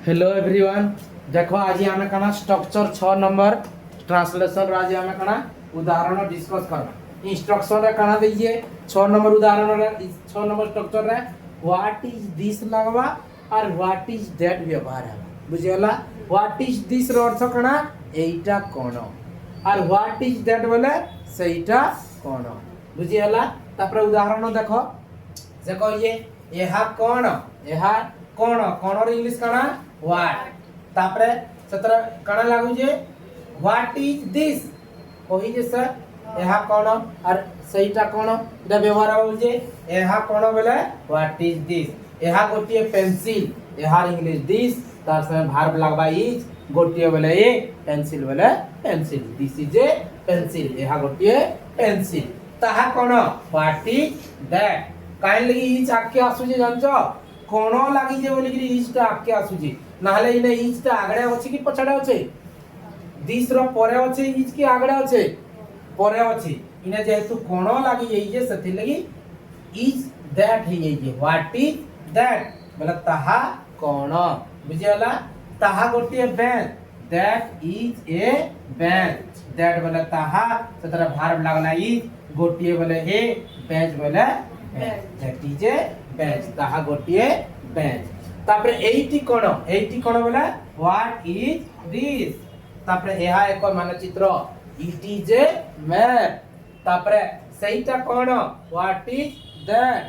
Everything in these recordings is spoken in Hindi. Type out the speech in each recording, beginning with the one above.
Hello everyone. देखो आज आम कना स्ट्रक्चर 6 नंबर ट्रांसलेशन आज आम कना उदाहरण डिस्कस करना। इंस्ट्रक्शन रे कना दीजिए 6 नंबर उदाहरण रे 6 नंबर स्ट्रक्चर रे व्हाट इज दिस लगवा और व्हाट इज दैट व्यवहार है बुझियला। व्हाट इज दिस रो अर्थ कना एटा कोन और व्हाट इज दैट बोले सेटा कोन बुझियला। तापर उदाहरण देखो देखो ये एहा कोन रो इंग्लिश कना व्हाट तापरे सतर कणा लागु जे व्हाट इज दिस ओही जे सर एहा कोन और सेटा कोन इदा व्यवहार हो जे एहा कोन बोले व्हाट इज दिस एहा गोटिए पेंसिल एहा इंग्लिश दिस तार से वर्ब लागबा इज गोटिए बोले ए पेंसिल बोले pencil this is A pencil एहा गोटिए पेंसिल ताहा कोन व्हाट इज दैट काई लगी इज आके आसु जे जानछो कोन लागि जे बोली कि इज ता आके आसु जे नाले इने इज ता आगडे अछि कि पछाडे अछि दिस रो परे अछि इज कि आगडे अछि परे अछि इने जेहेतु कोन लागि एई जे सथि लगी इज दैट ही एई जे व्हाट इज दैट मतलब ताहा कोन बुझियला। ताहा गोटिए bench that is a bench that बोले ताहा सतरा वर्ब लागला इज गोटिए बोले ए बेंच बोले दैट इज ए बेंच ताहा गोटिए बेंच। तापर 80 कोन बोले व्हाट इज दिस तापर एहा एक मानचित्र इट इज ए मैप तापर सेटा कोन व्हाट इज दैट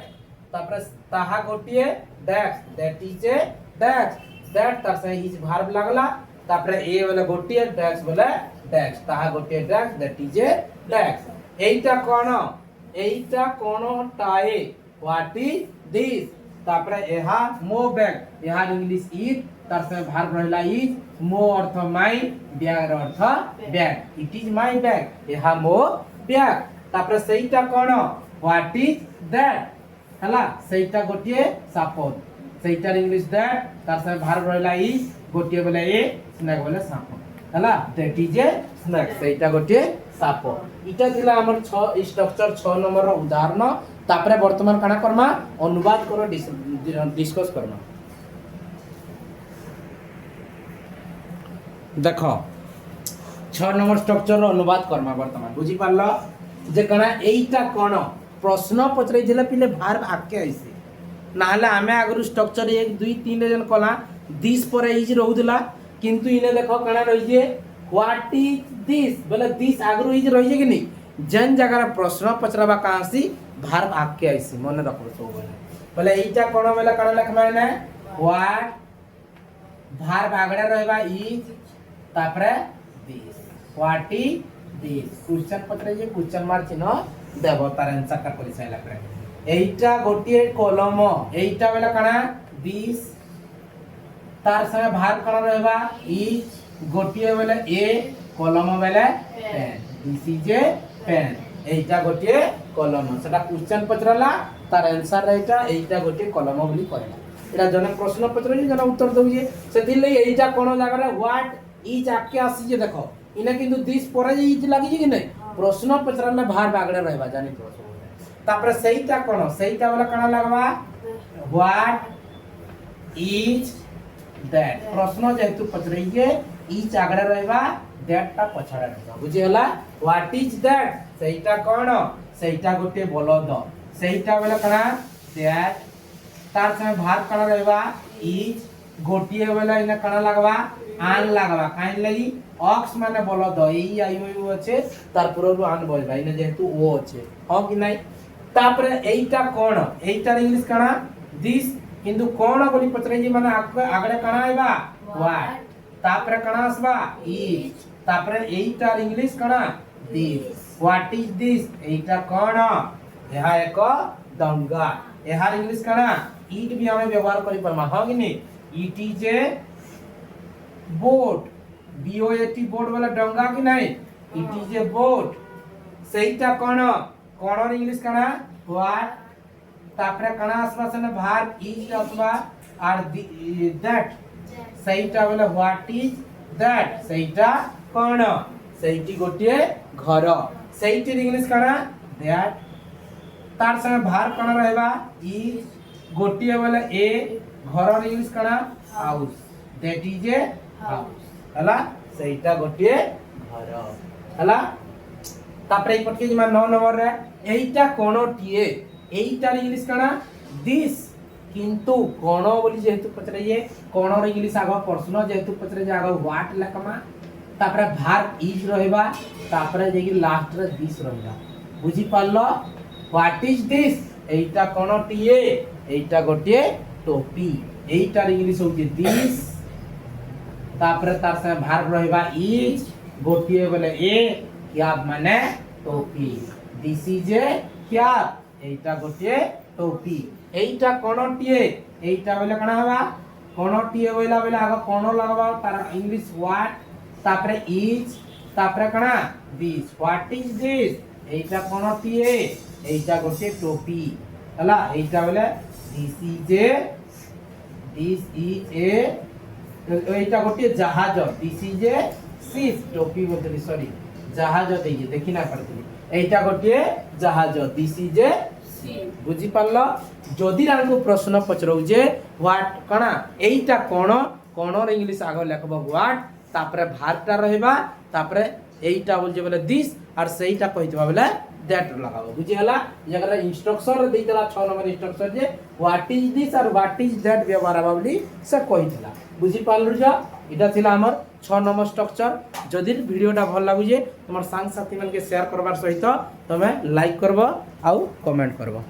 तापर ताहा गोटिए desk that is a desk that तार से इज वर्ब लागला तापर ए बोले गोटिए डेस्क बोले डेस्क ताहा गोटिए desk that is a desk. एटा कोन टाए व्हाट इज दिस तापर एहा मो बैग एहा इंग्लिश इज तार से वर्ब रहला इज मो अर्थ माय बैग अर्थ bag it is my bag एहा मो बैग तापर सेटा कोन व्हाट इज दैट हला सेटा गोटिए साप सेटा इंग्लिश दैट तार से वर्ब रहला इज गोटिए बोले ए स्नेक बोले साप हला दैट इज ए स्नेक सेटा गोटिए साप इटा थिला हमर 6 स्ट्रक्चर 6 नंबर रो उदाहरण तापरे वर्तमान काना करमा अनुवाद करो डिस्कस करना। देखो 6 नंबर स्ट्रक्चर रो अनुवाद करमा वर्तमान बुझी पारलो जे कना एईटा कोन प्रश्न पचरै दिले पिले वर्ब आके आइसे नाले आमे आगरु स्ट्रक्चर 1 2 3 जन कला दिस पर इज रहउदिला किंतु इने देखो कना रहि जे व्हाट इज दिस बोले दिस आगरु इज रहि जे कि नहीं जन जगह प्रश्न पचराबा कासी वर्ब आके आइसे मन रखो तो बोले एटा कोन बोले कना लिखमा ने व्हाट वर्ब आगडे रहबा इज तापरे this what is this question पचरे जे क्वेश्चन मार्क चिन्ह देबो तार आंसर का करि साइला करे एटा गोटिए कलम एटा बोले कना दिस तार संगे वर्ब कना रहबा इज गोटिए बोले ए कलम बोले pen this is a pen एटा गोटिए कलम सेटा क्वेश्चन पचराला तार आंसर रहता एटा गोटिए कलम बोली कहला एटा जने प्रश्न पचरे जने उत्तर दउजे सेति लई एटा कोन जागा रे व्हाट इज आके आसी जे देखो इने किंतु दिस परे जे इज लागि जे कि नै प्रश्न पचराला वर्ब आगडे रहबा जानि प्रश्न तापर सेटा कोन सेटा वाला कना लागबा व्हाट इज दैट प्रश्न जेतु पचरै जे इज आगडे रहबा दैट ता पछाडे रहबा बुझी हला व्हाट इज दैट सेटा कोन सेटा गोटे बलद सेटा वाला कना दैट तार से वर्ब कना रहबा इज गोटिए वाला इने कना लागबा आन लागबा काई लगी ऑक्स माने बलद एई आई होई होचे तार पुरु आन बोलबा इने जेतु ओ होचे हो कि नै तापर एटा कोन एटा इंग्लिश कना दिस किंतु कोन बोली पचरै जे माने आगडे कना आइबा व्हाट तापर कना आसबा इज तापर एटा इंग्लिश कना दिस व्हाट इज दिस एटा कोन एहा एक डंगा एहा इंग्लिश कना इट भी हमें व्यवहार करि परमा हां कि नै it is a boat B O A T boat वाला डंगा कि नै इट इज ए बोट सेटा कोन इंग्लिश कना व्हाट तापर कना आसबा सने वर्ब इज आसबा और दैट सेटा बोले व्हाट इज दैट सेटा कोन सेटी गोटिए घर सेटी इंग्लिश कना दैट तार संगे वर्ब कना रहबा इज गोटिए बोले ए घर इंग्लिश कना house that is a house हला सेटा गोटे घर हला तापरे ई पटके जिमा 9 नंबर रे एईटा कोनोटिए एईटार इंग्लिश काना दिस किंतु कोण बोली जेहेतु पचरे ये कोण रे इंग्लिश आगो प्रश्न जेहेतु पचरे जे आगो व्हाट लकमा तापरे भार इज रहबा तापरे जेकी लास्ट रे दिस रहबा बुझी पारलो व्हाट इज दिस एईटा कोनोटिए एईटा गोटे टोपी एईटार इंग्लिश होती दिस तापरे तार से भार रहबा इज गोटिए बोले ए क्या माने टोपी दिस इज ए क्या एटा गोटे टोपी एटा कोनटिए एटा बोले कना हवा कोनटिए बोला बोले आगो कोन लगबा तार इंग्लिश व्हाट तापरे इज तापरे कना दिस व्हाट इज दिस एटा कोनटिए एटा गोटे टोपी हला एटा बोले दिस इज ए एटा गोटे जहाज दिस इज ए शिप टोपी बोलते सॉरी जहाज देइए देखि ना पड़ती एटा गोटे जहाज दिस इज ए शिप बुझी पारलो जदि रानको प्रश्न पचरौ जे व्हाट कणा एटा कोन कोन रे इंग्लिश आगो लिखबो व्हाट तापरे भारटा रहबा तापरे एटा बोल जे बोले दिस और सेटा कहितबा बोले दैट लगाबो बुझी हला जगरा इंस्ट्रक्शन रे देइतला 6 number instruction J what is this और व्हाट इज दैट व्यवहार हबा बोली से कहितला बुझी पारलु जा इटा थिला हमर 6 नंबर स्ट्रक्चर जदि वीडियोटा भल लागु जे तुमर संग साथी मन के शेयर करबार सहित तमे लाइक करबो आउ कमेंट करबो।